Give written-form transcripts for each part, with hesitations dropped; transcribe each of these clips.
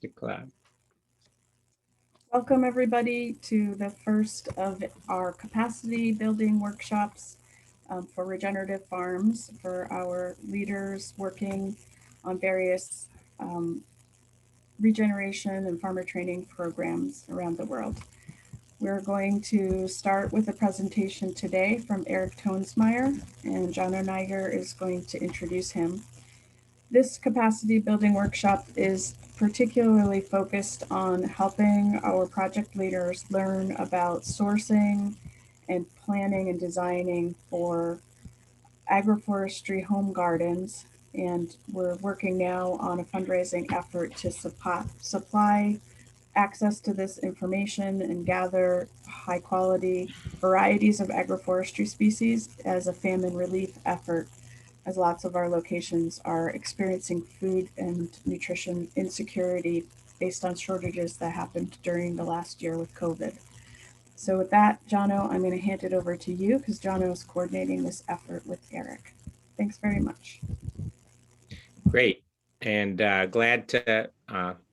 Declare. Welcome everybody to the first of our capacity building workshops for regenerative farms for our leaders working on various regeneration and farmer training programs around the world. We're going to start with a presentation today from Eric Toensmeier, and John O'Niger is going to introduce him. This capacity building workshop is particularly focused on helping our project leaders learn about sourcing and planning and designing for agroforestry home gardens. And we're working now on a fundraising effort to supply access to this information and gather high quality varieties of agroforestry species as a famine relief effort, as lots of our locations are experiencing food and nutrition insecurity based on shortages that happened during the last year with COVID. So with that, Jono, I'm going to hand it over to you because Jono is coordinating this effort with Eric. Thanks very much. Great, and glad to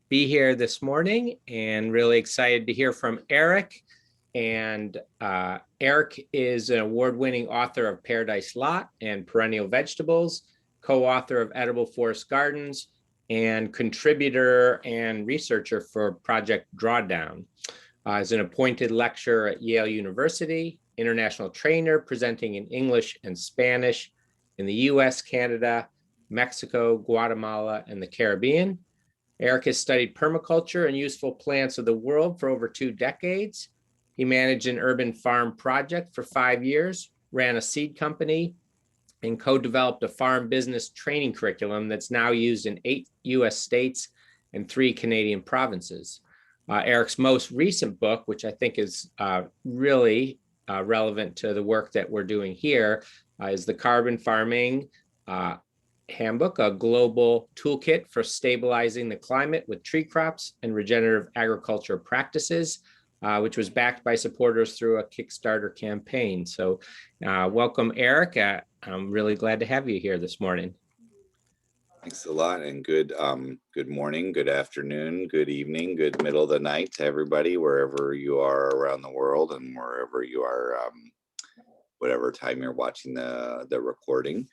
be here this morning and really excited to hear from Eric. And Eric is an award-winning author of Paradise Lot and Perennial Vegetables, co-author of Edible Forest Gardens, and contributor and researcher for Project Drawdown. Is an appointed lecturer at Yale University, international trainer presenting in English and Spanish in the US, Canada, Mexico, Guatemala, and the Caribbean. Eric has studied permaculture and useful plants of the world for over 2 decades. He managed an urban farm project for 5 years, ran a seed company, and co-developed a farm business training curriculum that's now used in 8 US states and 3 Canadian provinces. Eric's most recent book, which I think is really relevant to the work that we're doing here, is the Carbon Farming Handbook, a global toolkit for stabilizing the climate with tree crops and regenerative agriculture practices, which was backed by supporters through a Kickstarter campaign. So welcome, Eric. I'm really glad to have you here this morning. Thanks a lot, and good morning, good afternoon, good evening, good middle of the night to everybody, wherever you are around the world and wherever you are, whatever time you're watching the recording.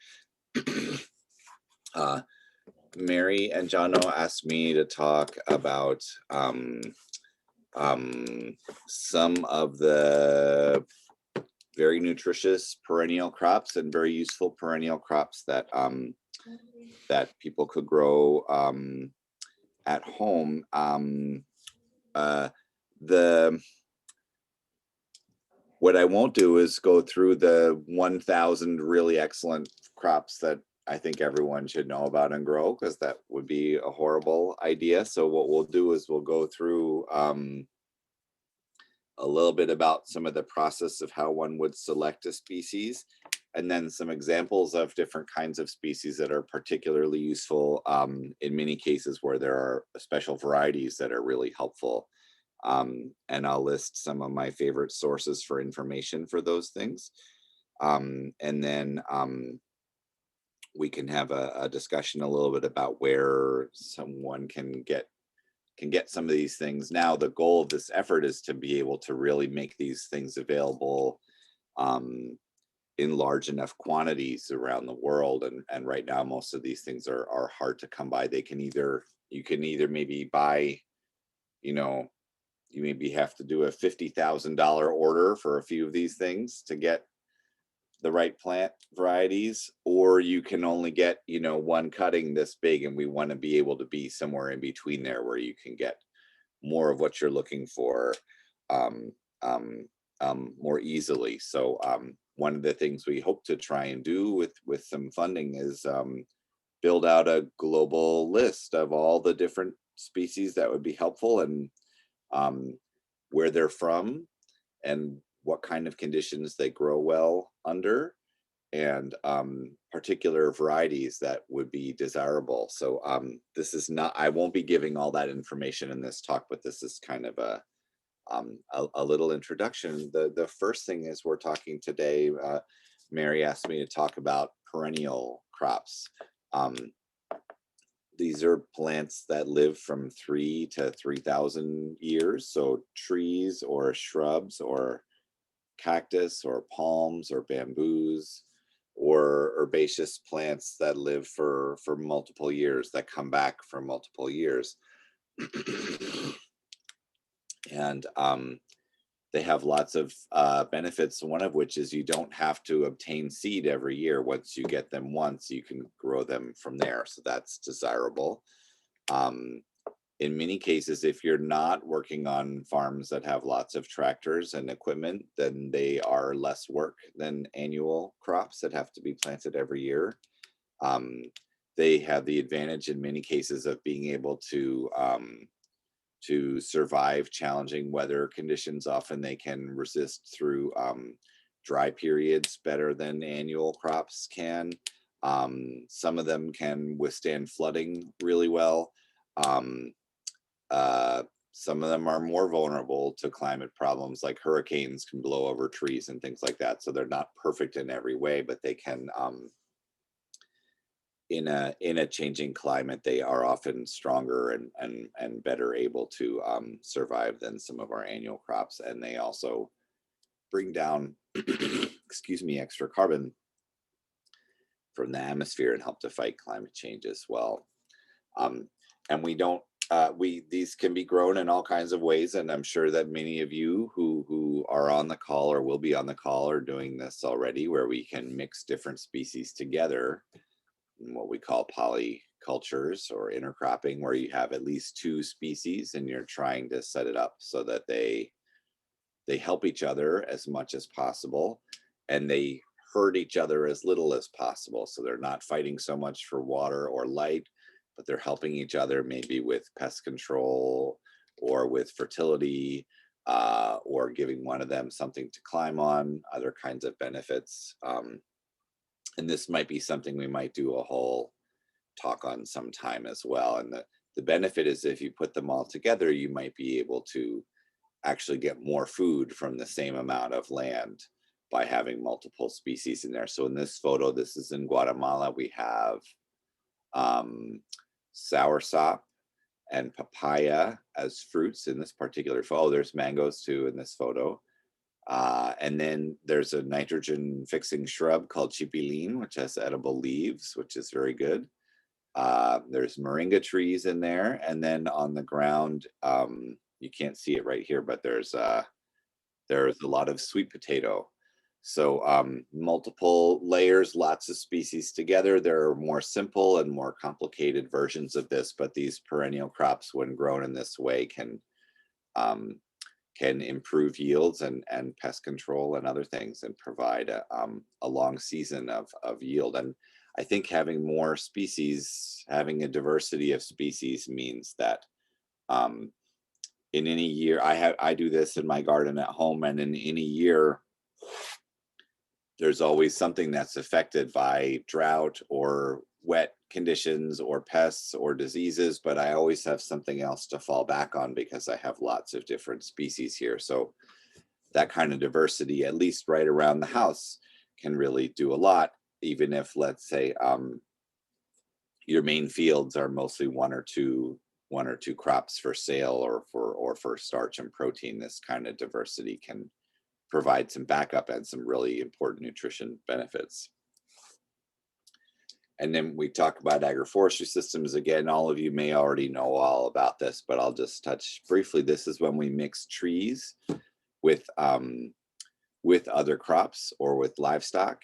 Mary and Jono asked me to talk about some of the very nutritious perennial crops and very useful perennial crops that that people could grow at home. What I won't do is go through the 1,000 really excellent crops that I think everyone should know about and grow, because that would be a horrible idea. So what we'll do is we'll go through a little bit about some of the process of how one would select a species, and then some examples of different kinds of species that are particularly useful in many cases where there are special varieties that are really helpful. And I'll list some of my favorite sources for information for those things. And then we can have a discussion a little bit about where someone can get some of these things. Now, the goal of this effort is to be able to really make these things available in large enough quantities around the world. And right now, most of these things are hard to come by. You can either maybe buy, you maybe have to do a $50,000 order for a few of these things to get the right plant varieties, or you can only get, one cutting this big, and we want to be able to be somewhere in between there where you can get more of what you're looking for more easily. So one of the things we hope to try and do with some funding is build out a global list of all the different species that would be helpful, and where they're from, and what kind of conditions they grow well under, and particular varieties that would be desirable. So this is not, I won't be giving all that information in this talk, but this is kind of a little introduction. The first thing is we're talking today, Mary asked me to talk about perennial crops. these are plants that live from 3 to 3,000 years. So trees or shrubs or cactus or palms or bamboos or herbaceous plants that live for multiple years, that come back for multiple years. And they have lots of benefits, one of which is you don't have to obtain seed every year. Once you get them once, you can grow them from there. So that's desirable. In many cases, if you're not working on farms that have lots of tractors and equipment, then they are less work than annual crops that have to be planted every year. They have the advantage in many cases of being able to survive challenging weather conditions. Often they can resist through dry periods better than annual crops can. Some of them can withstand flooding really well. Some of them are more vulnerable to climate problems, like hurricanes can blow over trees and things like that. So they're not perfect in every way, but they can, in a changing climate, they are often stronger and better able to survive than some of our annual crops. And they also bring down, excuse me, extra carbon from the atmosphere and help to fight climate change as well. And we don't, these can be grown in all kinds of ways, and I'm sure that many of you who are on the call or will be on the call are doing this already, where we can mix different species together in what we call polycultures or intercropping, where you have at least 2 species and you're trying to set it up so that they help each other as much as possible, and they hurt each other as little as possible. So they're not fighting so much for water or light, but they're helping each other maybe with pest control or with fertility, or giving one of them something to climb on, other kinds of benefits. And this might be something we might do a whole talk on sometime as well. And the benefit is, if you put them all together, you might be able to actually get more food from the same amount of land by having multiple species in there. So in this photo, this is in Guatemala, we have soursop and papaya as fruits in this particular photo. Oh, there's mangoes too in this photo. And then there's a nitrogen fixing shrub called chipilín, which has edible leaves, which is very good. There's moringa trees in there. And then on the ground, you can't see it right here, but there's a lot of sweet potato. So multiple layers, lots of species together. There are more simple and more complicated versions of this, but these perennial crops, when grown in this way, can improve yields and pest control and other things, and provide a long season of yield. And I think having more species, having a diversity of species, means that in any year, I do this in my garden at home, and in any year, there's always something that's affected by drought or wet conditions or pests or diseases, but I always have something else to fall back on because I have lots of different species here. So that kind of diversity, at least right around the house, can really do a lot, even if, let's say, your main fields are mostly one or two crops for sale or for starch and protein. This kind of diversity can provide some backup and some really important nutrition benefits. And then we talk about agroforestry systems. Again, all of you may already know all about this, but I'll just touch briefly. This is when we mix trees with other crops or with livestock.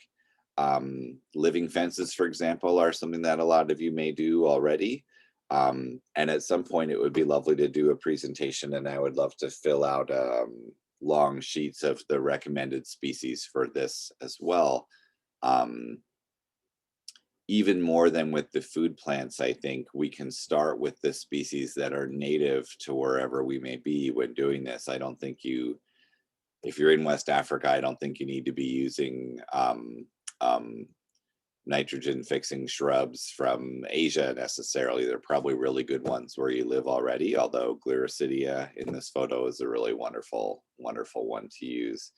Living fences, for example, are something that a lot of you may do already. And at some point, it would be lovely to do a presentation, and I would love to fill out long sheets of the recommended species for this as well. Even more than with the food plants, I think we can start with the species that are native to wherever we may be when doing this. I don't think if you're in West Africa, I don't think you need to be using nitrogen fixing shrubs from Asia necessarily. They're probably really good ones where you live already, although Gliricidia in this photo is a really wonderful one to use.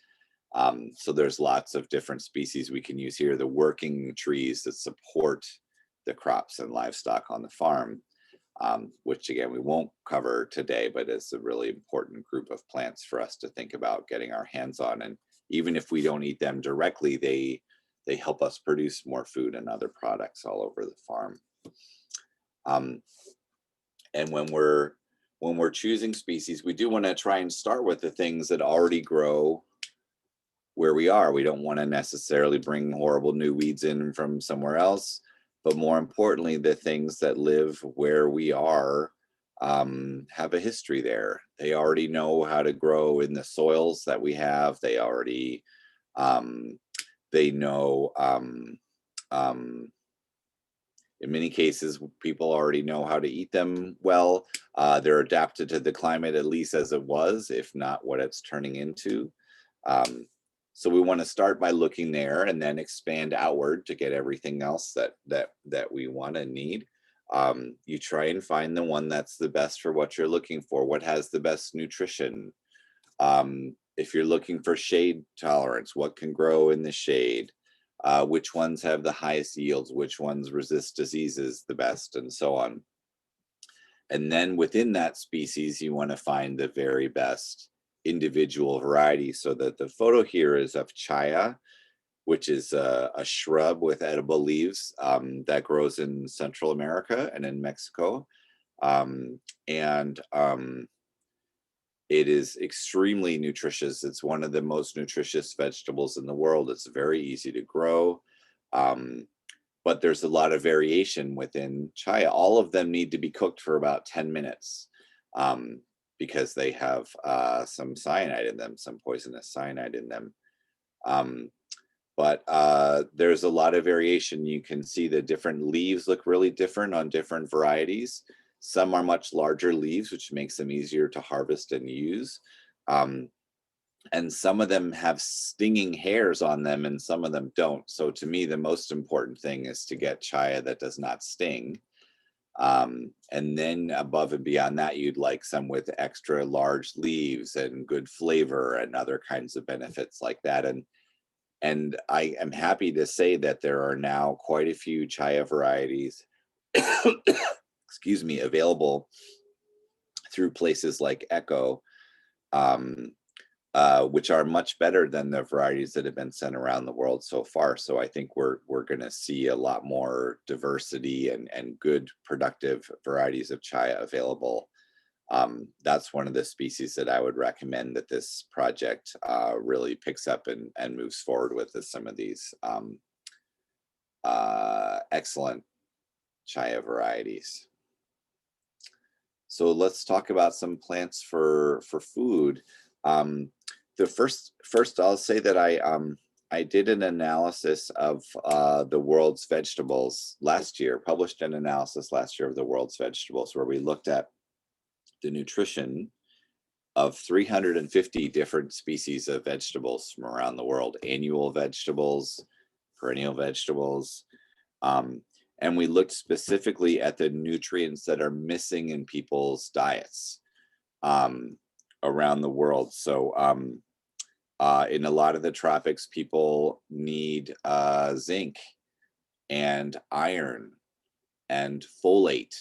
So there's lots of different species we can use here. The working trees that support the crops and livestock on the farm, which again, we won't cover today, but it's a really important group of plants for us to think about getting our hands on. And even if we don't eat them directly, they help us produce more food and other products all over the farm. And when we're choosing species, we do want to try and start with the things that already grow where we are. We don't want to necessarily bring horrible new weeds in from somewhere else, but more importantly, the things that live where we are have a history there. They already know how to grow in the soils that we have. They already they know in many cases, people already know how to eat them well. They're adapted to the climate, at least as it was, if not what it's turning into. So we want to start by looking there and then expand outward to get everything else that we want and need. You try and find the one that's the best for what you're looking for. What has the best nutrition? If you're looking for shade tolerance, what can grow in the shade? Which ones have the highest yields? Which ones resist diseases the best, and so on. And then within that species, you want to find the very best individual variety. So that the photo here is of chaya, which is a shrub with edible leaves that grows in Central America and in Mexico. It is extremely nutritious. It's one of the most nutritious vegetables in the world. It's very easy to grow, but there's a lot of variation within chaya. All of them need to be cooked for about 10 minutes because they have some cyanide in them, some poisonous cyanide in them. But there's a lot of variation. You can see the different leaves look really different on different varieties. Some are much larger leaves, which makes them easier to harvest and use. And some of them have stinging hairs on them and some of them don't. So to me, the most important thing is to get chaya that does not sting. And then above and beyond that, you'd like some with extra large leaves and good flavor and other kinds of benefits like that. And I am happy to say that there are now quite a few chaya varieties excuse me, available through places like Echo, which are much better than the varieties that have been sent around the world so far. So I think we're going to see a lot more diversity and good productive varieties of chaya available. That's one of the species that I would recommend that this project really picks up and moves forward with some of these excellent chaya varieties. So let's talk about some plants for food. The first I'll say that I did an analysis of the world's vegetables last year, published an analysis last year of the world's vegetables, where we looked at the nutrition of 350 different species of vegetables from around the world, annual vegetables, perennial vegetables. And we looked specifically at the nutrients that are missing in people's diets around the world. So in a lot of the tropics, people need zinc and iron and folate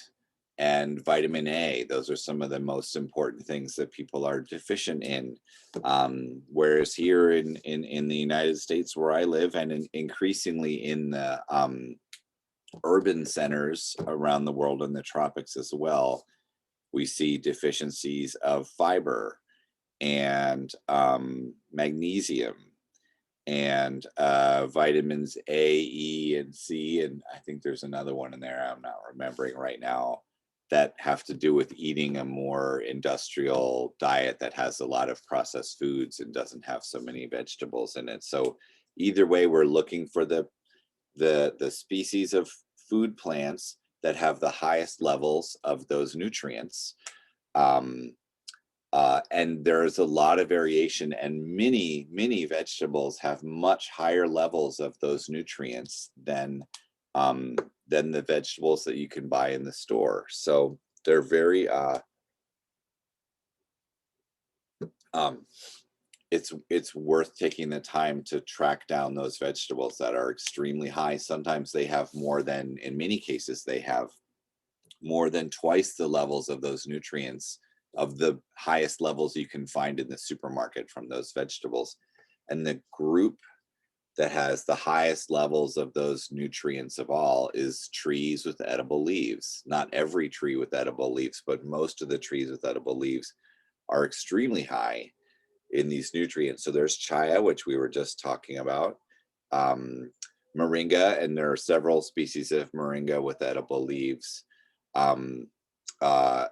and vitamin A. Those are some of the most important things that people are deficient in. Whereas here in the United States where I live, and increasingly in the urban centers around the world in the tropics as well, we see deficiencies of fiber and magnesium and vitamins A, E, and C, and I think there's another one in there I'm not remembering right now, that have to do with eating a more industrial diet that has a lot of processed foods and doesn't have so many vegetables in it. So either way, we're looking for the species of food plants that have the highest levels of those nutrients. And there's a lot of variation, and many vegetables have much higher levels of those nutrients than the vegetables that you can buy in the store. So they're very it's worth taking the time to track down those vegetables that are extremely high. Sometimes they have more than, in many cases, they have more than twice the levels of those nutrients of the highest levels you can find in the supermarket from those vegetables. And the group that has the highest levels of those nutrients of all is trees with edible leaves. Not every tree with edible leaves, but most of the trees with edible leaves are extremely high in these nutrients. So there's chaya, which we were just talking about, moringa, and there are several species of moringa with edible leaves.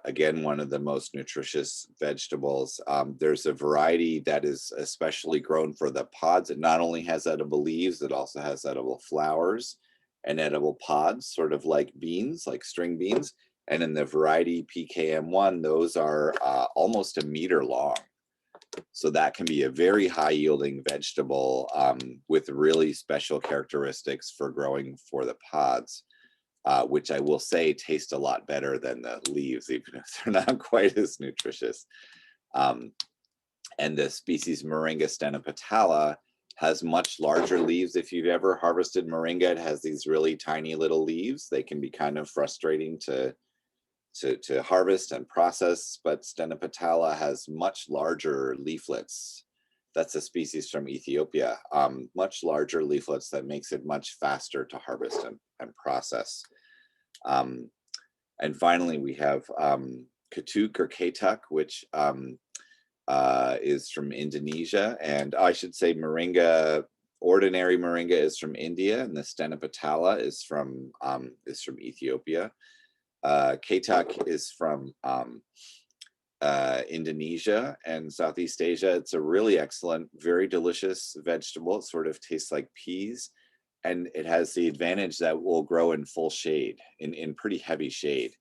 Again, one of the most nutritious vegetables. There's a variety that is especially grown for the pods. It not only has edible leaves, it also has edible flowers and edible pods, sort of like beans, like string beans. And in the variety PKM1, those are almost a meter long. So that can be a very high yielding vegetable with really special characteristics for growing for the pods, which I will say taste a lot better than the leaves, even if they're not quite as nutritious. And the species Moringa stenopetala has much larger leaves. If you've ever harvested moringa, it has these really tiny little leaves. They can be kind of frustrating to harvest and process, but stenopetala has much larger leaflets. That's a species from Ethiopia, much larger leaflets that makes it much faster to harvest and process. And finally, we have katuk or katuk, which is from Indonesia. And I should say moringa, ordinary moringa is from India, and the stenopetala is from Ethiopia. Katuk is from Indonesia and Southeast Asia. It's a really excellent, very delicious vegetable. It sort of tastes like peas, and it has the advantage that will grow in full shade, in pretty heavy shade,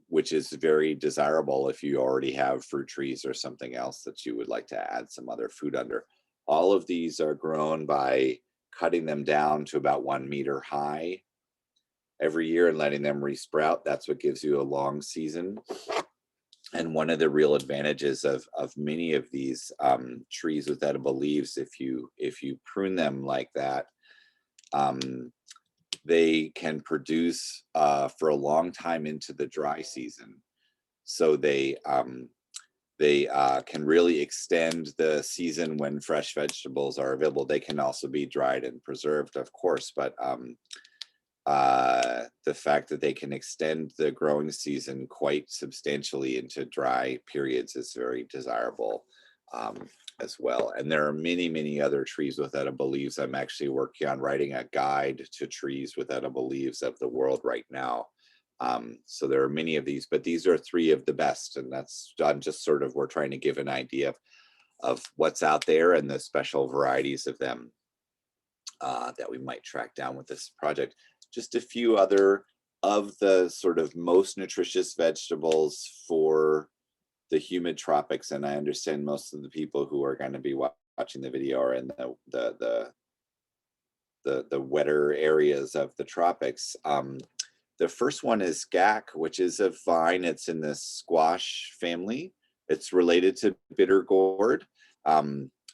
which is very desirable if you already have fruit trees or something else that you would like to add some other food under. All of these are grown by cutting them down to about 1 meter high every year and letting them resprout. That's what gives you a long season. And one of the real advantages of many of these trees with edible leaves, if you prune them like that, they can produce for a long time into the dry season. So they can really extend the season when fresh vegetables are available. They can also be dried and preserved, of course, but the fact that they can extend the growing season quite substantially into dry periods is very desirable as well. And there are many, many other trees with edible leaves. I'm actually working on writing a guide to trees with edible leaves of the world right now. So there are many of these, but these are 3 of the best. And that's just sort of, we're trying to give an idea of what's out there and the special varieties of them that we might track down with this project. Just a few other of the sort of most nutritious vegetables for the humid tropics. And I understand most of the people who are going to be watching the video are in the wetter areas of the tropics. The first one is gac, which is a vine. It's in the squash family. It's related to bitter gourd.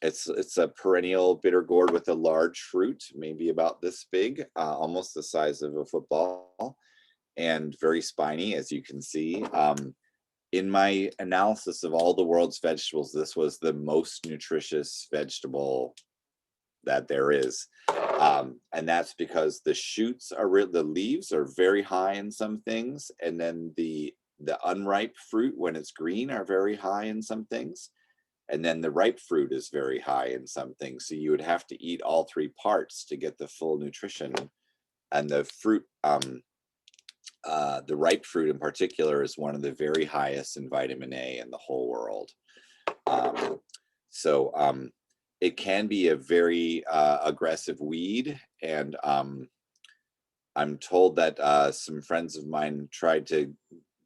It's a perennial bitter gourd with a large fruit, maybe about this big, almost the size of a football, and very spiny, as you can see. In my analysis of all the world's vegetables, this was the most nutritious vegetable that there is. And that's because the shoots the leaves are very high in some things, and then the unripe fruit, when it's green, are very high in some things. And then the ripe fruit is very high in some things. So you would have to eat all 3 parts to get the full nutrition. And the fruit, the ripe fruit in particular, is one of the very highest in vitamin A in the whole world. It can be a very aggressive weed. And I'm told that some friends of mine tried to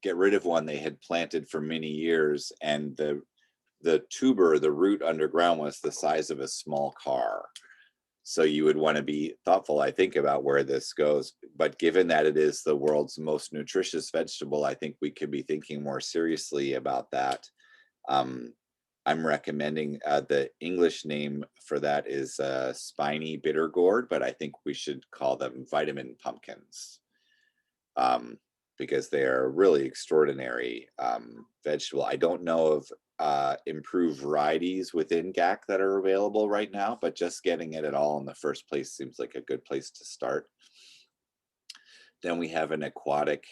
get rid of one they had planted for many years, and the tuber, the root underground, was the size of a small car. So you would want to be thoughtful, I think, about where this goes. But given that it is the world's most nutritious vegetable, I think we could be thinking more seriously about that. I'm recommending the English name for that is spiny bitter gourd, but I think we should call them vitamin pumpkins, because they are a really extraordinary vegetable. I don't know of improved varieties within GAC that are available right now, but just getting it at all in the first place seems like a good place to start. Then we have an aquatic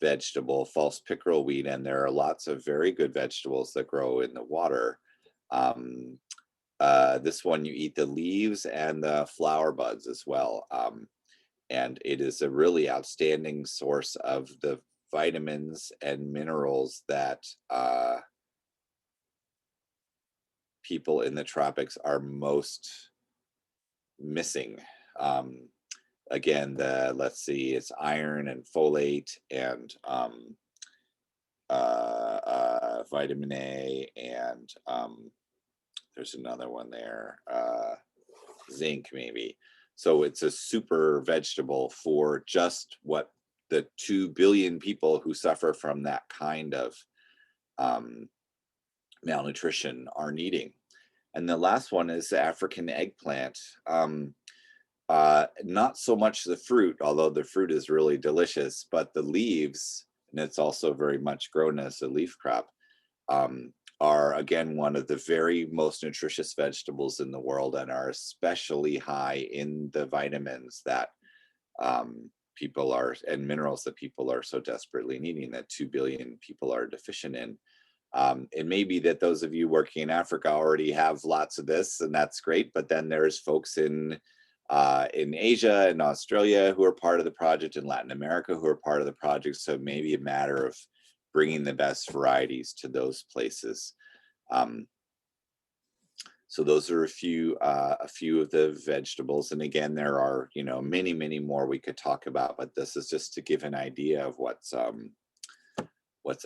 vegetable, false pickerel weed, and there are lots of very good vegetables that grow in the water. Um, this one, you eat the leaves and the flower buds as well. And it is a really outstanding source of the vitamins and minerals that people in the tropics are most missing. Um, Again, let's see, it's iron and folate and vitamin A, and there's another one there, zinc maybe. So it's a super vegetable for just what the 2 billion people who suffer from that kind of malnutrition are needing. And the last one is the African eggplant. Not so much the fruit, although the fruit is really delicious, but the leaves, and it's also very much grown as a leaf crop, are again one of the very most nutritious vegetables in the world, and are especially high in the vitamins that people are, and minerals that people are so desperately needing, that 2 billion people are deficient in. It may be that those of you working in Africa already have lots of this, and that's great, but then there's folks in Asia and Australia who are part of the project, in Latin America who are part of the project. So it may be a matter of bringing the best varieties to those places. So those are a few of the vegetables. And again, there are, you know, many, many more we could talk about, but this is just to give an idea of what's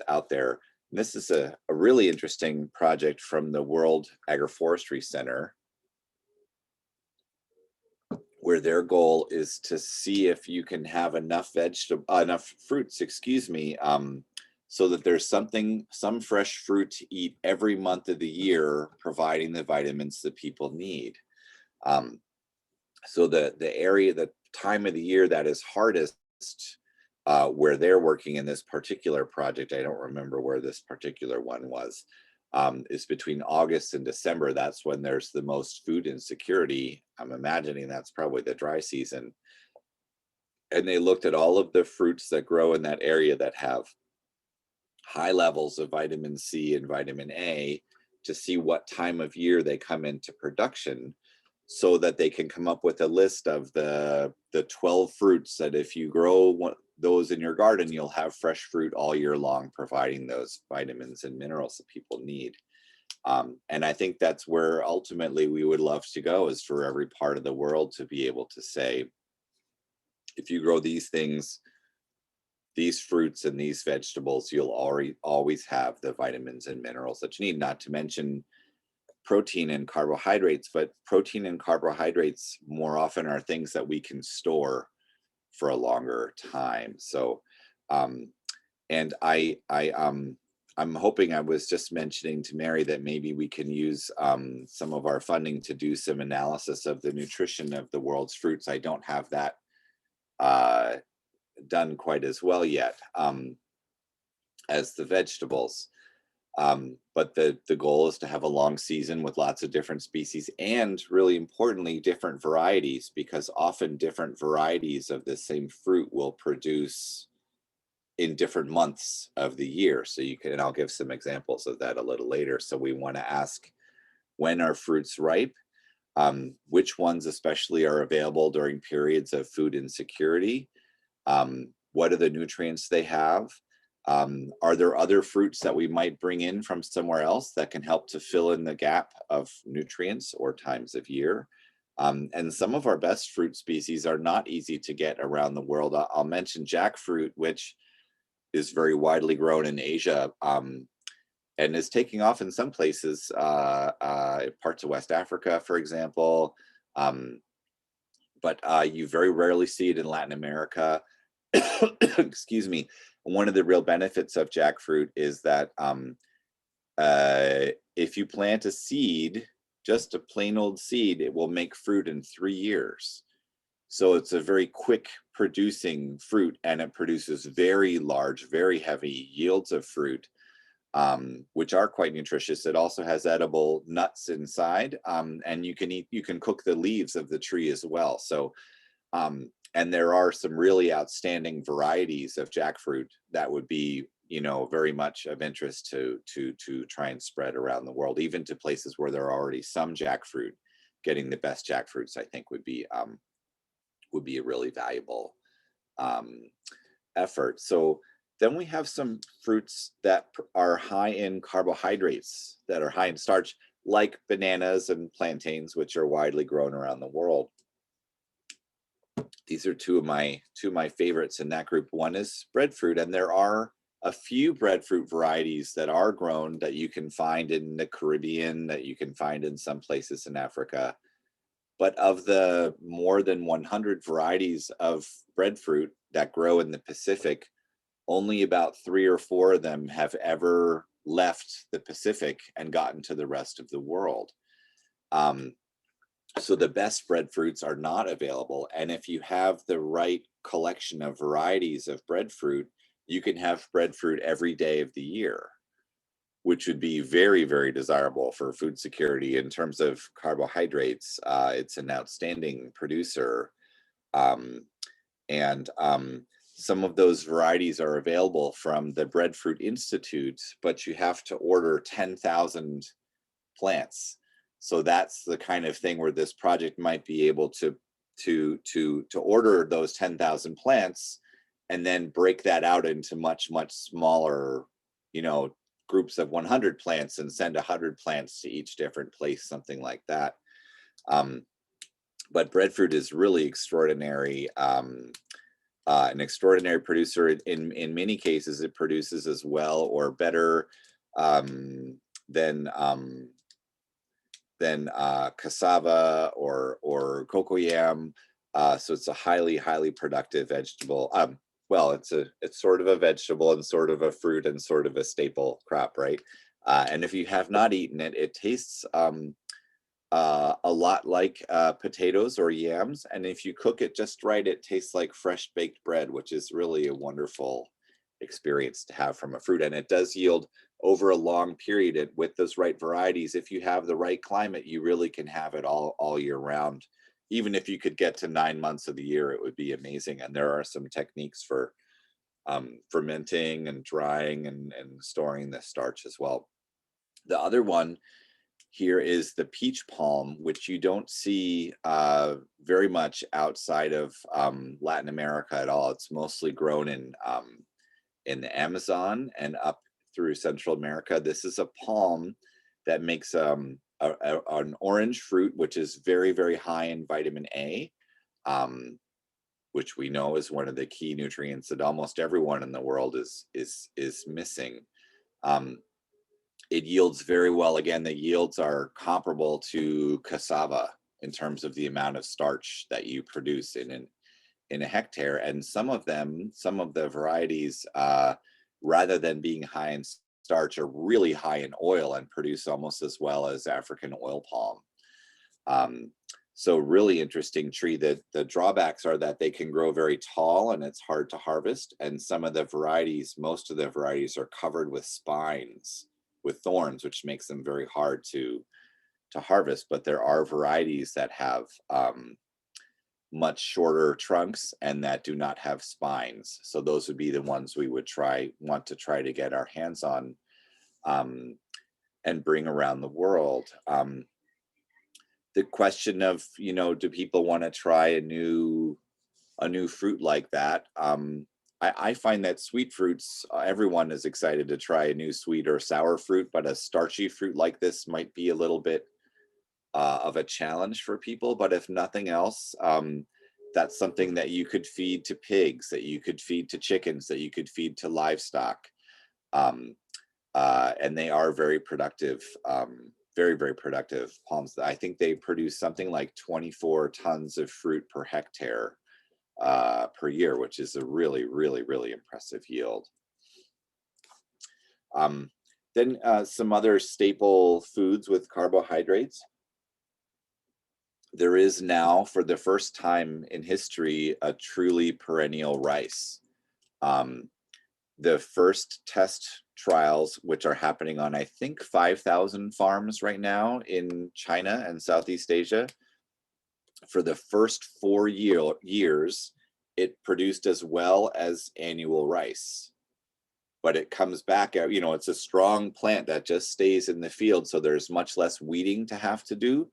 out there. And this is a really interesting project from the World Agroforestry Center, where their goal is to see if you can have enough fruits, so that there's some fresh fruit to eat every month of the year, providing the vitamins that people need. So the time of the year that is hardest, where they're working in this particular project, I don't remember where this particular one was, is between August and December. That's when there's the most food insecurity. I'm imagining that's probably the dry season. And they looked at all of the fruits that grow in that area that have high levels of vitamin C and vitamin A, to see what time of year they come into production, so that they can come up with a list of the 12 fruits that if you grow those in your garden, you'll have fresh fruit all year long, providing those vitamins and minerals that people need. And I think that's where ultimately we would love to go, is for every part of the world to be able to say, if you grow these things, these fruits and these vegetables, you'll always have the vitamins and minerals that you need, not to mention protein and carbohydrates. But protein and carbohydrates more often are things that we can store for a longer time. So, and I'm hoping, I was just mentioning to Mary that maybe we can use some of our funding to do some analysis of the nutrition of the world's fruits. I don't have that done quite as well yet as the vegetables. But the goal is to have a long season with lots of different species, and really importantly, different varieties, because often different varieties of the same fruit will produce in different months of the year. So you can, and I'll give some examples of that a little later. So we want to ask, when are fruits ripe? Which ones especially are available during periods of food insecurity? What are the nutrients they have? Are there other fruits that we might bring in from somewhere else that can help to fill in the gap of nutrients or times of year? And some of our best fruit species are not easy to get around the world. I'll mention jackfruit, which is very widely grown in Asia, and is taking off in some places, parts of West Africa, for example. But you very rarely see it in Latin America. Excuse me. One of the real benefits of jackfruit is that if you plant a seed, just a plain old seed, it will make fruit in 3 years. So it's a very quick producing fruit, and it produces very large, very heavy yields of fruit, which are quite nutritious. It also has edible nuts inside, and you can cook the leaves of the tree as well. So, and there are some really outstanding varieties of jackfruit that would be, very much of interest to try and spread around the world, even to places where there are already some jackfruit. Getting the best jackfruits, I think, would be a really valuable effort. So then we have some fruits that are high in carbohydrates, that are high in starch, like bananas and plantains, which are widely grown around the world. These are two of my favorites in that group. One is breadfruit, and there are a few breadfruit varieties that are grown that you can find in the Caribbean, that you can find in some places in Africa. But of the more than 100 varieties of breadfruit that grow in the Pacific, only about 3 or 4 of them have ever left the Pacific and gotten to the rest of the world. So the best breadfruits are not available. And if you have the right collection of varieties of breadfruit, you can have breadfruit every day of the year, which would be very, very desirable for food security in terms of carbohydrates. It's an outstanding producer. And some of those varieties are available from the Breadfruit Institute, but you have to order 10,000 plants. So that's the kind of thing where this project might be able to order those 10,000 plants and then break that out into much, much smaller, groups of 100 plants and send 100 plants to each different place, something like that. But breadfruit is really extraordinary, an extraordinary producer. In many cases, it produces as well or better than cassava or cocoyam. So it's a highly productive vegetable. Well, it's sort of a vegetable and sort of a fruit and sort of a staple crop, right? And if you have not eaten it, it tastes a lot like potatoes or yams. And if you cook it just right, it tastes like fresh baked bread, which is really a wonderful experience to have from a fruit. And it does yield over a long period with those right varieties. If you have the right climate, you really can have it all year round. Even if you could get to 9 months of the year, it would be amazing. And there are some techniques for fermenting and drying and storing the starch as well. The other one here is the peach palm, which you don't see very much outside of Latin America at all. It's mostly grown in the Amazon and up through Central America. This is a palm that makes an orange fruit, which is very, very high in vitamin A, which we know is one of the key nutrients that almost everyone in the world is missing. It yields very well. Again, the yields are comparable to cassava in terms of the amount of starch that you produce in a hectare. And some of the varieties, rather than being high in starch, are really high in oil and produce almost as well as African oil palm. So really interesting tree. The drawbacks are that they can grow very tall and it's hard to harvest. And most of the varieties are covered with spines, with thorns, which makes them very hard to harvest. But there are varieties that have much shorter trunks and that do not have spines. So those would be the ones we would want to try to get our hands on and bring around the world. The question of, do people want to try a new fruit like that? I find that sweet fruits, everyone is excited to try a new sweet or sour fruit, but a starchy fruit like this might be a little bit of a challenge for people. But if nothing else, that's something that you could feed to pigs, that you could feed to chickens, that you could feed to livestock. And they are very productive, very, very productive palms. I think they produce something like 24 tons of fruit per hectare per year, which is a really, really, really impressive yield. Then some other staple foods with carbohydrates. There is now, for the first time in history, a truly perennial rice. The first test trials, which are happening on, I think, 5,000 farms right now in China and Southeast Asia, for the first 4 years, it produced as well as annual rice. But it comes back out, it's a strong plant that just stays in the field, so there's much less weeding to have to do.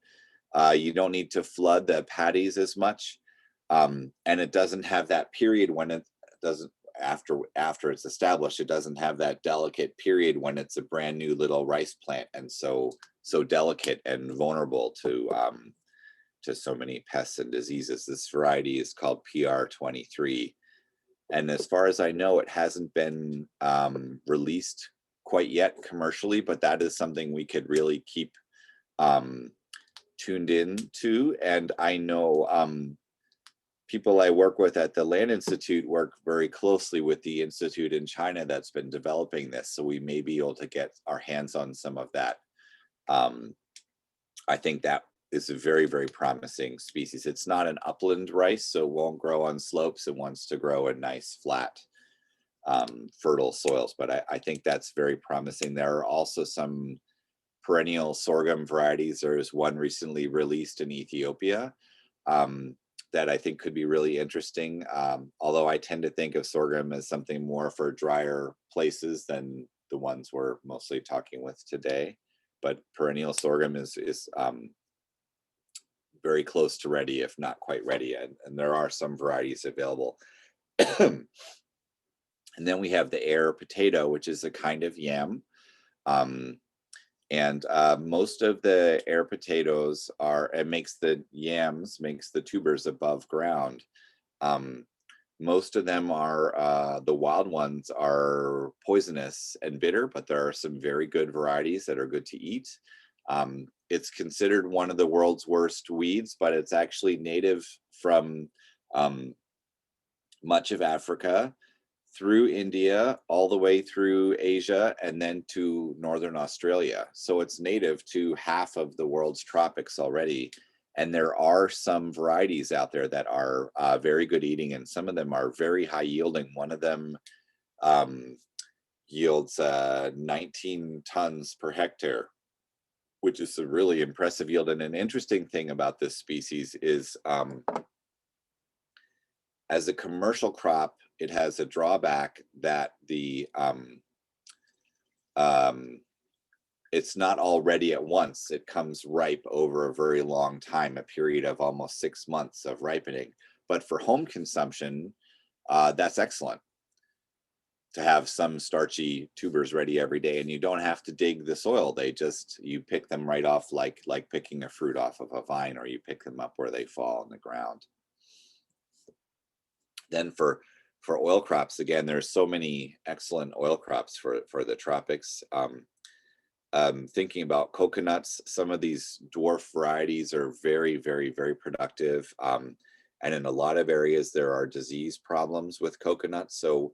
You don't need to flood the paddies as much. And it doesn't have that period when it doesn't, after it's established, it doesn't have that delicate period when it's a brand new little rice plant, and so delicate and vulnerable to so many pests and diseases. This variety is called PR23. And as far as I know, it hasn't been released quite yet commercially, but that is something we could really keep tuned in to. And I know people I work with at the Land Institute work very closely with the institute in China that's been developing this. So we may be able to get our hands on some of that. I think that is a very, very promising species. It's not an upland rice, so it won't grow on slopes. It wants to grow in nice, flat, fertile soils. But I think that's very promising. There are also some perennial sorghum varieties. There's one recently released in Ethiopia that I think could be really interesting. Although I tend to think of sorghum as something more for drier places than the ones we're mostly talking with today. But perennial sorghum is very close to ready, if not quite ready, and there are some varieties available. And then we have the air potato, which is a kind of yam. And most of the air potatoes makes the tubers above ground. Most of them are, the wild ones are poisonous and bitter, but there are some very good varieties that are good to eat. It's considered one of the world's worst weeds, but it's actually native from much of Africa, through India, all the way through Asia, and then to northern Australia. So it's native to half of the world's tropics already. And there are some varieties out there that are very good eating, and some of them are very high yielding. One of them yields 19 tons per hectare, which is a really impressive yield. And an interesting thing about this species is as a commercial crop, it has a drawback that it's not all ready at once. It comes ripe over a very long time, a period of almost 6 months of ripening. But for home consumption, that's excellent to have some starchy tubers ready every day, and you don't have to dig the soil. You pick them right off, like picking a fruit off of a vine, or you pick them up where they fall in the ground. Then for oil crops, again, there's so many excellent oil crops for the tropics. Thinking about coconuts, some of these dwarf varieties are very, very, very productive. And in a lot of areas, there are disease problems with coconuts. So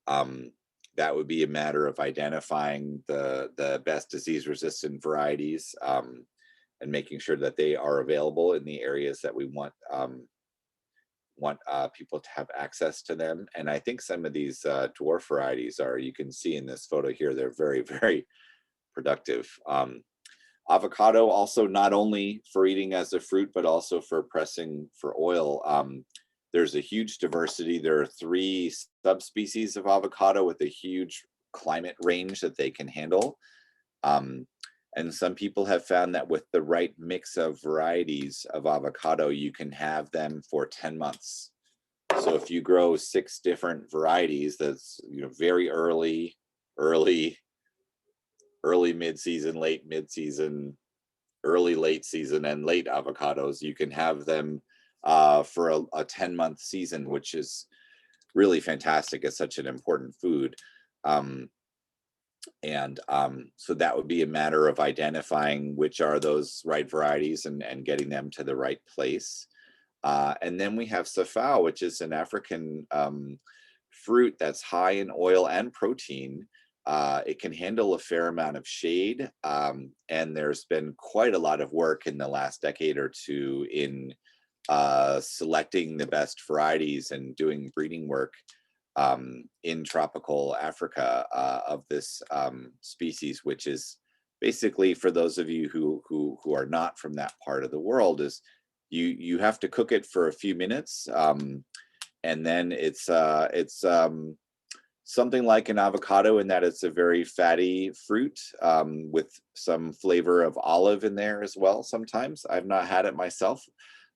that would be a matter of identifying the best disease-resistant varieties and making sure that they are available in the areas that we want people to have access to them. And I think some of these dwarf varieties you can see in this photo here, they're very, very productive. Avocado also not only for eating as a fruit, but also for pressing for oil. There's a huge diversity. There are 3 subspecies of avocado with a huge climate range that they can handle. And some people have found that with the right mix of varieties of avocado, you can have them for 10 months. So if you grow 6 different varieties, that's very early, mid-season, late mid-season, early late season, and late avocados, you can have them for a 10-month season, which is really fantastic. It's such an important food. So that would be a matter of identifying which are those right varieties and getting them to the right place. And then we have safao, which is an African fruit that's high in oil and protein. It can handle a fair amount of shade, and there's been quite a lot of work in the last decade or two in selecting the best varieties and doing breeding work in tropical Africa of this species, which is basically, for those of you who are not from that part of the world, is you have to cook it for a few minutes, and then it's something like an avocado in that it's a very fatty fruit with some flavor of olive in there as well. Sometimes I've not had it myself,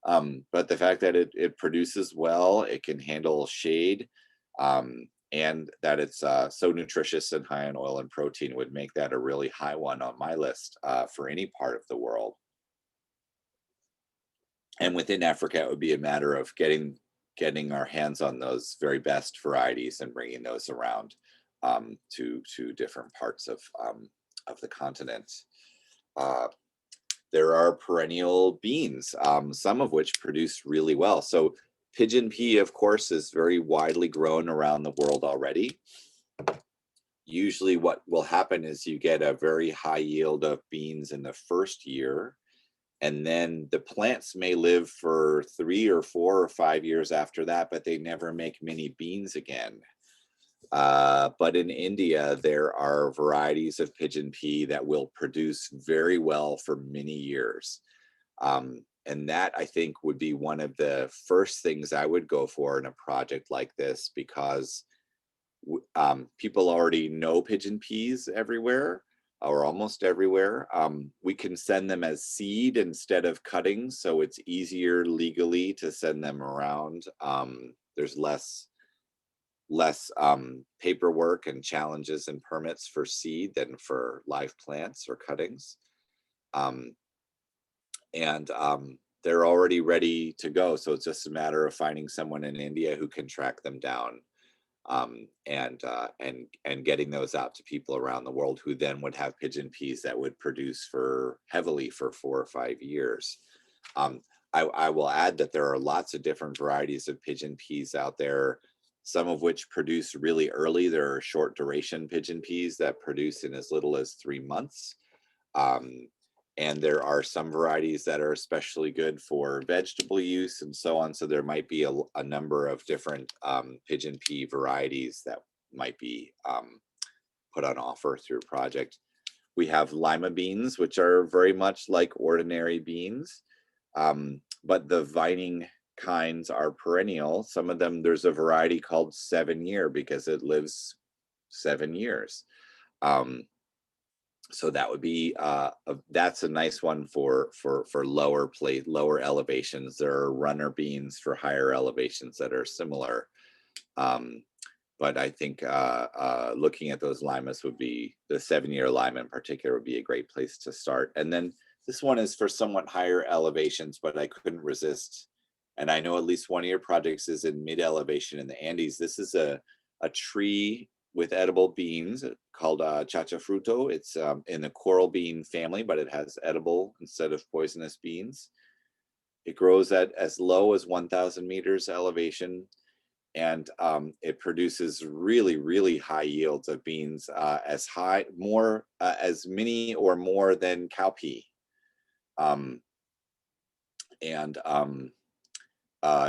but the fact that it produces well, it can handle shade, and that it's so nutritious and high in oil and protein would make that a really high one on my list for any part of the world. And within Africa, it would be a matter of getting our hands on those very best varieties and bringing those around to different parts of the continent. There are perennial beans, some of which produce really well. So pigeon pea, of course, is very widely grown around the world already. Usually what will happen is you get a very high yield of beans in the first year, and then the plants may live for 3 or 4 or 5 years after that, but they never make many beans again. But in India, there are varieties of pigeon pea that will produce very well for many years. And that, I think, would be one of the first things I would go for in a project like this, because people already know pigeon peas everywhere, or almost everywhere. We can send them as seed instead of cuttings, so it's easier legally to send them around. There's less paperwork and challenges and permits for seed than for live plants or cuttings. They're already ready to go, so it's just a matter of finding someone in India who can track them down, and getting those out to people around the world, who then would have pigeon peas that would produce heavily for 4 or 5 years. I will add that there are lots of different varieties of pigeon peas out there, some of which produce really early. There are short duration pigeon peas that produce in as little as 3 months. And there are some varieties that are especially good for vegetable use and so on. So there might be a number of different pigeon pea varieties that might be put on offer through a project. We have Lima beans, which are very much like ordinary beans, but the vining kinds are perennial. Some of them, there's a variety called 7 year because it lives 7 years. So that would be that's a nice one for lower elevations. There are runner beans for higher elevations that are similar, but I think looking at those limas would be, the 7 year lima in particular would be a great place to start. And then this one is for somewhat higher elevations, but I couldn't resist, and I know at least one of your projects is in mid elevation in the Andes. This is a tree with edible beans called chachafruto. It's in the coral bean family, but it has edible instead of poisonous beans. It grows at as low as 1,000 meters elevation, and it produces really, really high yields of beans, as many or more than cowpea.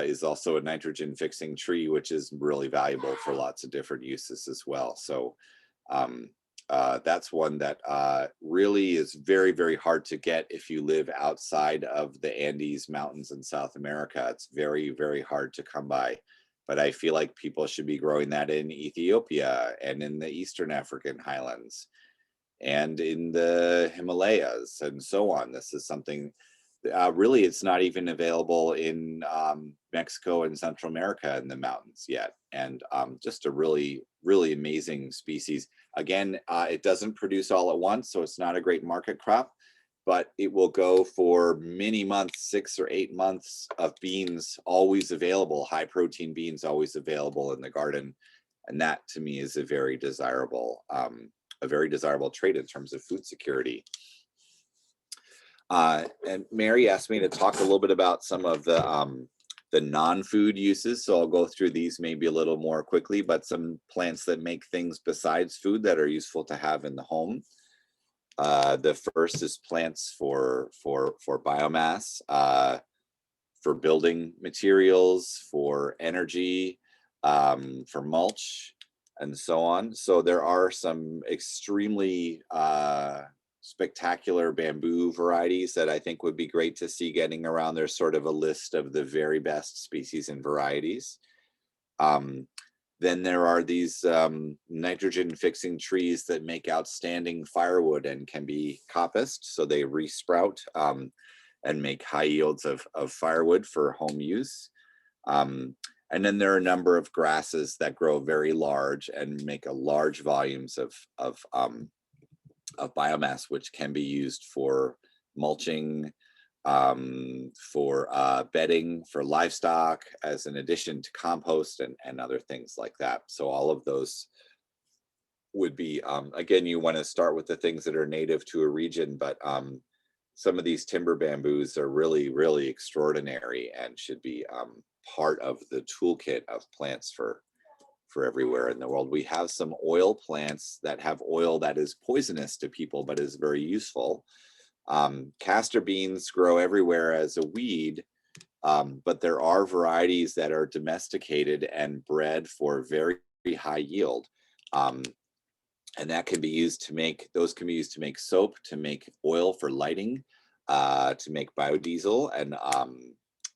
Is also a nitrogen fixing tree, which is really valuable for lots of different uses as well. So that's one that really is very, very hard to get if you live outside of the Andes Mountains in South America. It's very, very hard to come by. But I feel like people should be growing that in Ethiopia and in the Eastern African highlands and in the Himalayas and so on. This is something really, it's not even available in Mexico and Central America in the mountains yet. And just a really, really amazing species. Again, it doesn't produce all at once, so it's not a great market crop, but it will go for many months, 6 or 8 months of beans always available, high protein beans always available in the garden. And that to me is a very desirable trait in terms of food security. And Mary asked me to talk a little bit about some of the the non-food uses. So I'll go through these maybe a little more quickly, but some plants that make things besides food that are useful to have in the home. The first is plants for biomass, for building materials, for energy, for mulch, and so on. So there are some extremely spectacular bamboo varieties that I think would be great to see getting around. There's sort of a list of the very best species and varieties. Then there are these nitrogen fixing trees that make outstanding firewood and can be coppiced. So they resprout and make high yields of firewood for home use. And then there are a number of grasses that grow very large and make a large volumes of biomass, which can be used for mulching, for bedding for livestock, as an addition to compost and other things like that. So all of those would be, again, you want to start with the things that are native to a region, but some of these timber bamboos are really, really extraordinary and should be part of the toolkit of plants for everywhere in the world. We have some oil plants that have oil that is poisonous to people, but is very useful. Castor beans grow everywhere as a weed, but there are varieties that are domesticated and bred for very, very high yield. And that can be used to make, those can be used to make soap, to make oil for lighting, to make biodiesel, and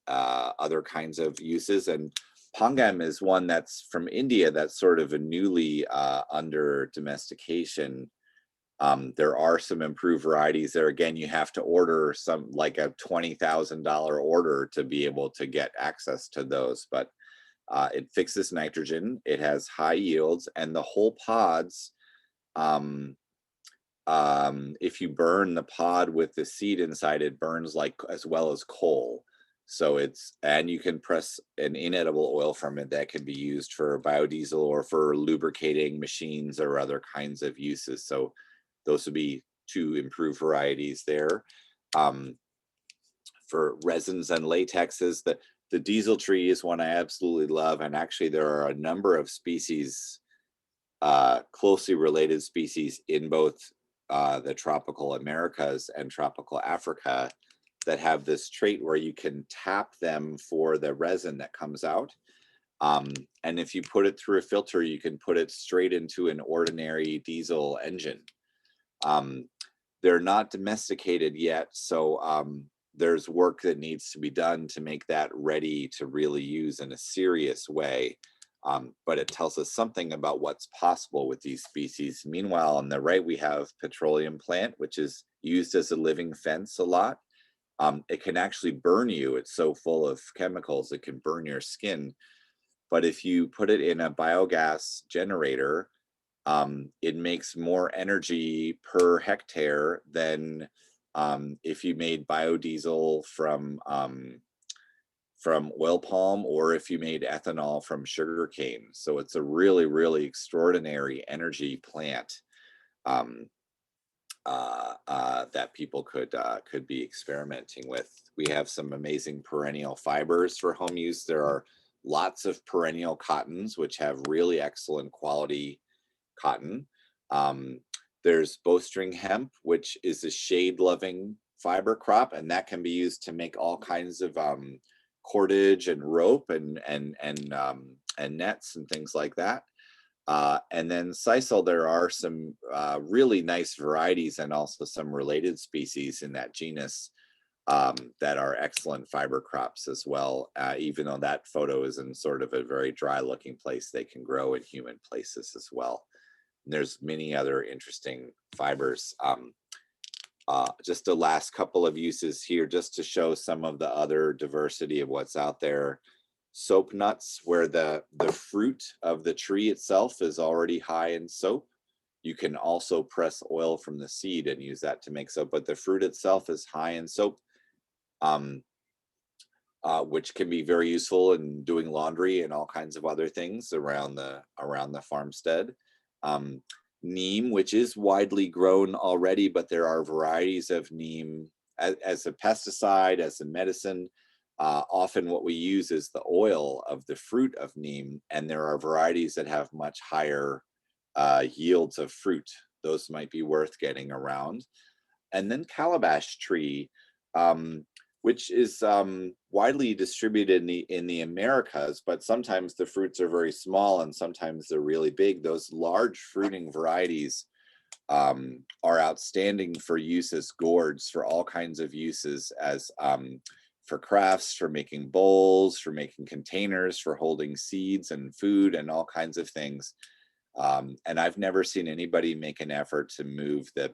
other kinds of uses. And Pongam is one that's from India that's sort of a newly under domestication. There are some improved varieties there. Again, you have to order some, like a $20,000 order to be able to get access to those, but it fixes nitrogen, it has high yields, and the whole pods, if you burn the pod with the seed inside, it burns like as well as coal. So it's, and you can press an inedible oil from it that can be used for biodiesel or for lubricating machines or other kinds of uses. So those would be two improved varieties there. For resins and latexes, the diesel tree is one I absolutely love. And actually there are a number of species, closely related species in both the tropical Americas and tropical Africa that have this trait where you can tap them for the resin that comes out. And if you put it through a filter, you can put it straight into an ordinary diesel engine. They're not domesticated yet, so there's work that needs to be done to make that ready to really use in a serious way. But it tells us something about what's possible with these species. Meanwhile, on the right, we have Petroleum Plant, which is used as a living fence a lot. It can actually burn you. It's so full of chemicals, it can burn your skin. But if you put it in a biogas generator, it makes more energy per hectare than if you made biodiesel from oil palm, or if you made ethanol from sugar cane. So it's a really, really extraordinary energy plant that people could be experimenting with. We have some amazing perennial fibers for home use. There are lots of perennial cottons, which have really excellent quality cotton. There's bowstring hemp, which is a shade-loving fiber crop, and that can be used to make all kinds of cordage and rope and nets and things like that. And then sisal, there are some really nice varieties and also some related species in that genus that are excellent fiber crops as well. Even though that photo is in sort of a very dry looking place, they can grow in humid places as well. And there's many other interesting fibers. Just the last couple of uses here, just to show some of the other diversity of what's out there. Soap nuts, where the fruit of the tree itself is already high in soap. You can also press oil from the seed and use that to make soap, but the fruit itself is high in soap, which can be very useful in doing laundry and all kinds of other things around the farmstead. Neem, which is widely grown already, but there are varieties of neem as a pesticide, as a medicine. Often what we use is the oil of the fruit of neem, and there are varieties that have much higher yields of fruit. Those might be worth getting around. And then calabash tree, which is widely distributed in the Americas, but sometimes the fruits are very small and sometimes they're really big. Those large fruiting varieties are outstanding for use as gourds, for all kinds of uses, as for crafts, for making bowls, for making containers, for holding seeds and food and all kinds of things. And I've never seen anybody make an effort to move the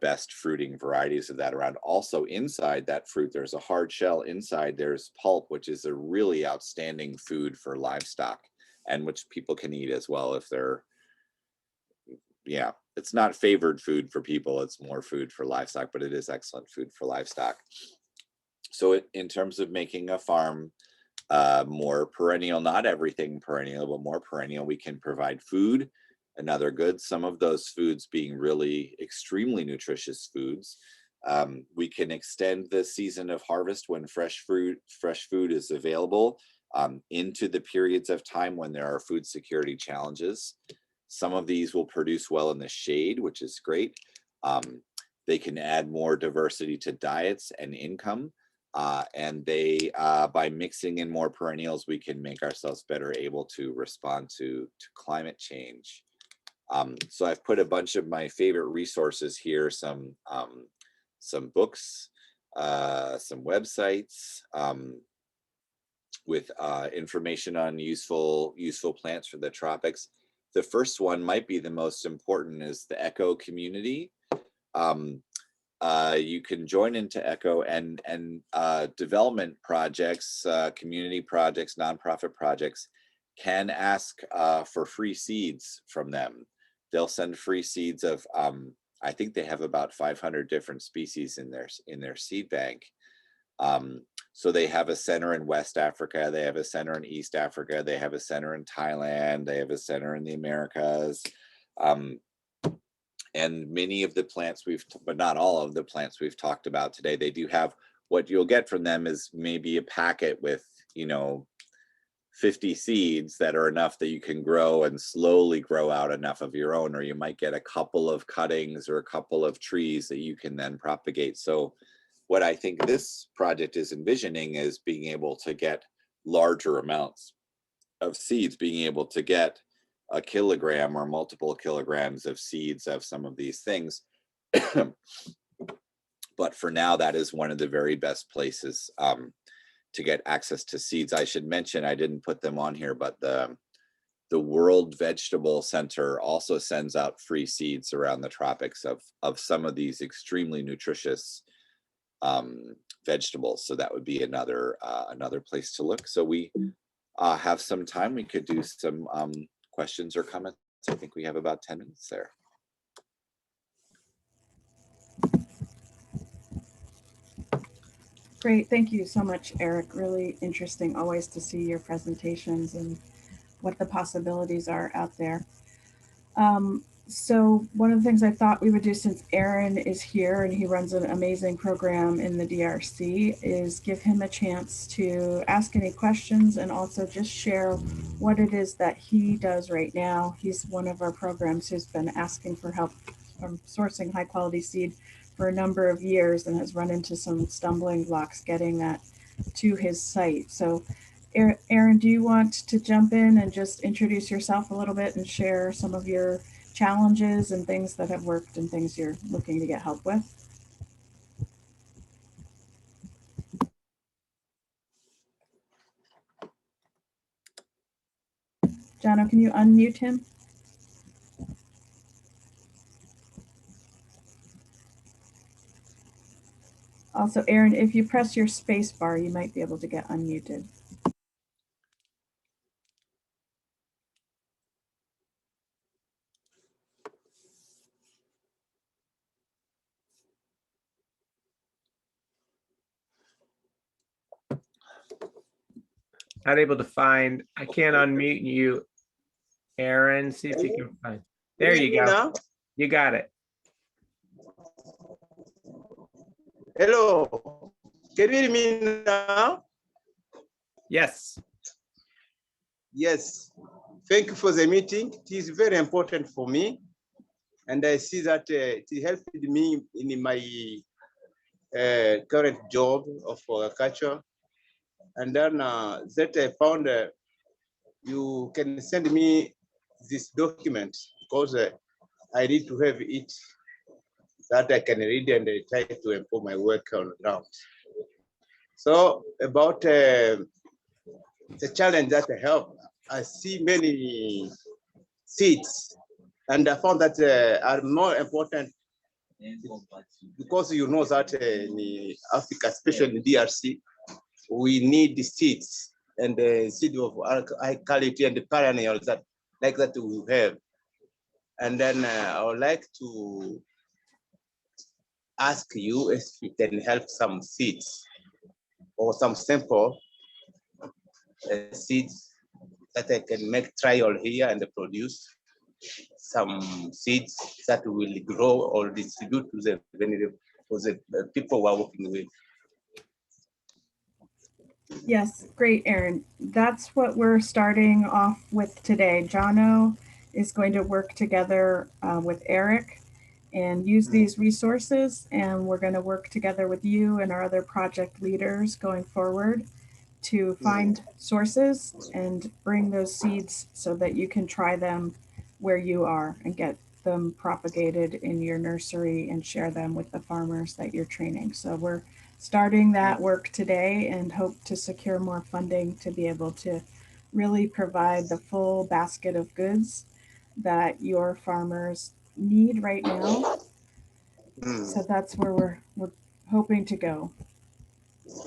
best fruiting varieties of that around. Also inside that fruit, there's a hard shell. Inside there's pulp, which is a really outstanding food for livestock, and which people can eat as well if they're, yeah, it's not favored food for people, it's more food for livestock, but it is excellent food for livestock. So in terms of making a farm more perennial, not everything perennial, but more perennial, we can provide food and other goods, some of those foods being really extremely nutritious foods. We can extend the season of harvest when fresh food is available into the periods of time when there are food security challenges. Some of these will produce well in the shade, which is great. They can add more diversity to diets and income. And by mixing in more perennials, we can make ourselves better able to respond to climate change. So I've put a bunch of my favorite resources here, some books, some websites with information on useful plants for the tropics. The first one might be the most important, is the Echo community. You can join into Echo, and development projects, community projects, nonprofit projects can ask for free seeds from them. They'll send free seeds of, I think they have about 500 different species in their seed bank. So they have a center in West Africa, they have a center in East Africa, they have a center in Thailand, they have a center in the Americas. And many of the plants but not all of the plants we've talked about today, they do have, what you'll get from them is maybe a packet with, 50 seeds that are enough that you can grow and slowly grow out enough of your own, or you might get a couple of cuttings or a couple of trees that you can then propagate. So what I think this project is envisioning is being able to get larger amounts of seeds, being able to get a kilogram or multiple kilograms of seeds of some of these things. But for now, that is one of the very best places to get access to seeds. I should mention, I didn't put them on here, but the World Vegetable Center also sends out free seeds around the tropics of some of these extremely nutritious vegetables. So that would be another place to look. So we have some time. We could do some questions or comments. I think we have about 10 minutes there. Great, thank you so much, Eric. Really interesting always to see your presentations and what the possibilities are out there. So one of the things I thought we would do, since Aaron is here and he runs an amazing program in the DRC, is give him a chance to ask any questions and also just share what it is that he does right now. He's one of our programs who's been asking for help sourcing high quality seed for a number of years and has run into some stumbling blocks getting that to his site. So Aaron, do you want to jump in and just introduce yourself a little bit and share some of your challenges and things that have worked and things you're looking to get help with? Jono, can you unmute him? Also, Aaron, if you press your space bar, you might be able to get unmuted. Not able to find, I can't unmute you. Aaron, see if you can find. There you go. You got it. Hello. Can you hear me now? Yes. Yes. Thank you for the meeting. It is very important for me. And I see that it helped me in my current job of agriculture. And then that I found you can send me this document because I need to have it that I can read and try to improve my work on the ground. So about the challenge that I have, I see many seeds, and I found that are more important because you know that in Africa, especially in DRC, we need the seeds and the seed of high quality and the perennials that like that we have. And then I would like to ask you if you can help some seeds or some sample seeds that I can make trial here and produce some seeds that will grow or distribute to the people we're working with. Yes, great, Aaron. That's what we're starting off with today. Jono is going to work together with Eric and use these resources, and we're going to work together with you and our other project leaders going forward to find sources and bring those seeds so that you can try them where you are and get them propagated in your nursery and share them with the farmers that you're training. So we're starting that work today and hope to secure more funding to be able to really provide the full basket of goods that your farmers need right now. So that's where we're hoping to go.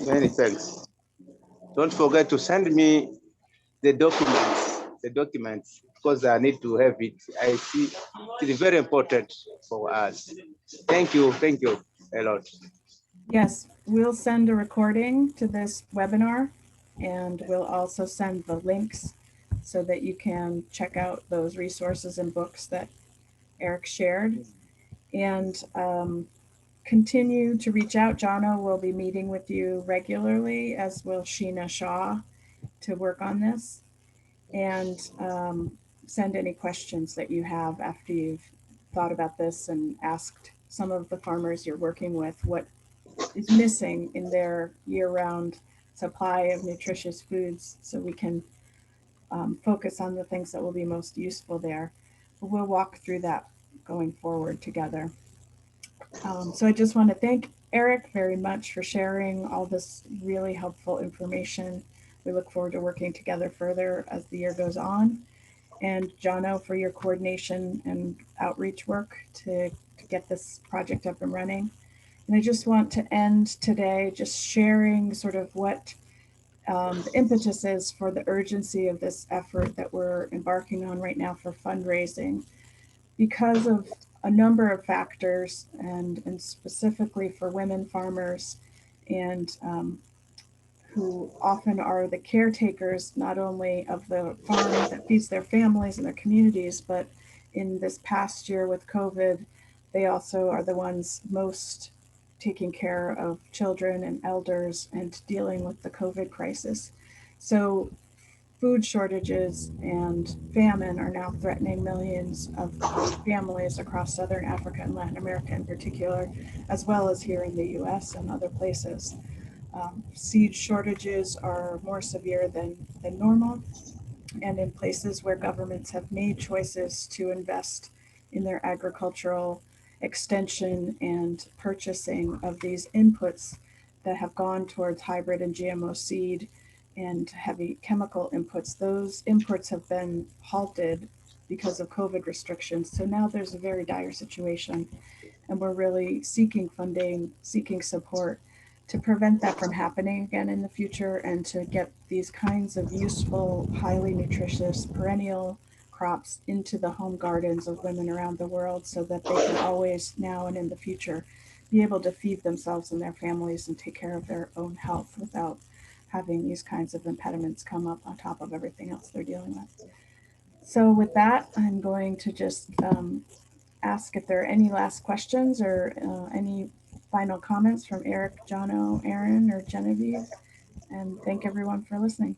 Many thanks. Don't forget to send me the documents, because I need to have it. I see it is very important for us. Thank you a lot. Yes, we'll send a recording to this webinar, and we'll also send the links so that you can check out those resources and books that Eric shared. And continue to reach out. Jono will be meeting with you regularly, as will Sheena Shaw, to work on this. And send any questions that you have after you've thought about this and asked some of the farmers you're working with what is missing in their year-round supply of nutritious foods, so we can focus on the things that will be most useful there. But we'll walk through that going forward together. So I just want to thank Eric very much for sharing all this really helpful information. We look forward to working together further as the year goes on. And Jono, for your coordination and outreach work to get this project up and running. And I just want to end today just sharing sort of what the impetus is for the urgency of this effort that we're embarking on right now for fundraising, because of a number of factors, and specifically for women farmers, and who often are the caretakers not only of the farm that feeds their families and their communities, but in this past year with COVID, they also are the ones most taking care of children and elders and dealing with the COVID crisis. So food shortages and famine are now threatening millions of families across Southern Africa and Latin America in particular, as well as here in the US and other places. Seed shortages are more severe than normal, and in places where governments have made choices to invest in their agricultural extension and purchasing of these inputs that have gone towards hybrid and GMO seed and heavy chemical inputs, those imports have been halted because of COVID restrictions. So now there's a very dire situation, and we're really seeking funding, seeking support to prevent that from happening again in the future, and to get these kinds of useful, highly nutritious perennial crops into the home gardens of women around the world, so that they can always, now and in the future, be able to feed themselves and their families and take care of their own health without having these kinds of impediments come up on top of everything else they're dealing with. So with that, I'm going to just ask if there are any last questions or any final comments from Eric, Jono, Aaron, or Genevieve. And thank everyone for listening.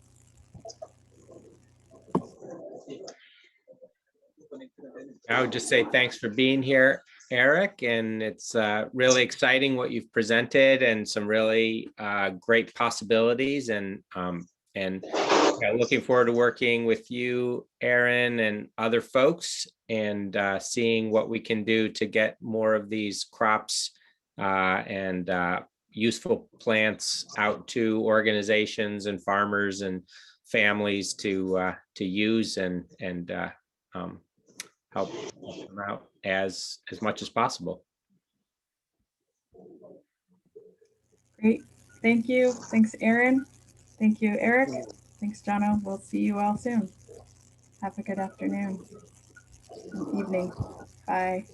I would just say thanks for being here, Eric, and it's really exciting what you've presented and some really great possibilities, and looking forward to working with you, Aaron, and other folks, and seeing what we can do to get more of these crops and useful plants out to organizations and farmers and families to use and help them out as much as possible. Great. Thank you. Thanks, Aaron. Thank you, Eric. Thanks, Jono. We'll see you all soon. Have a good afternoon and evening. Bye.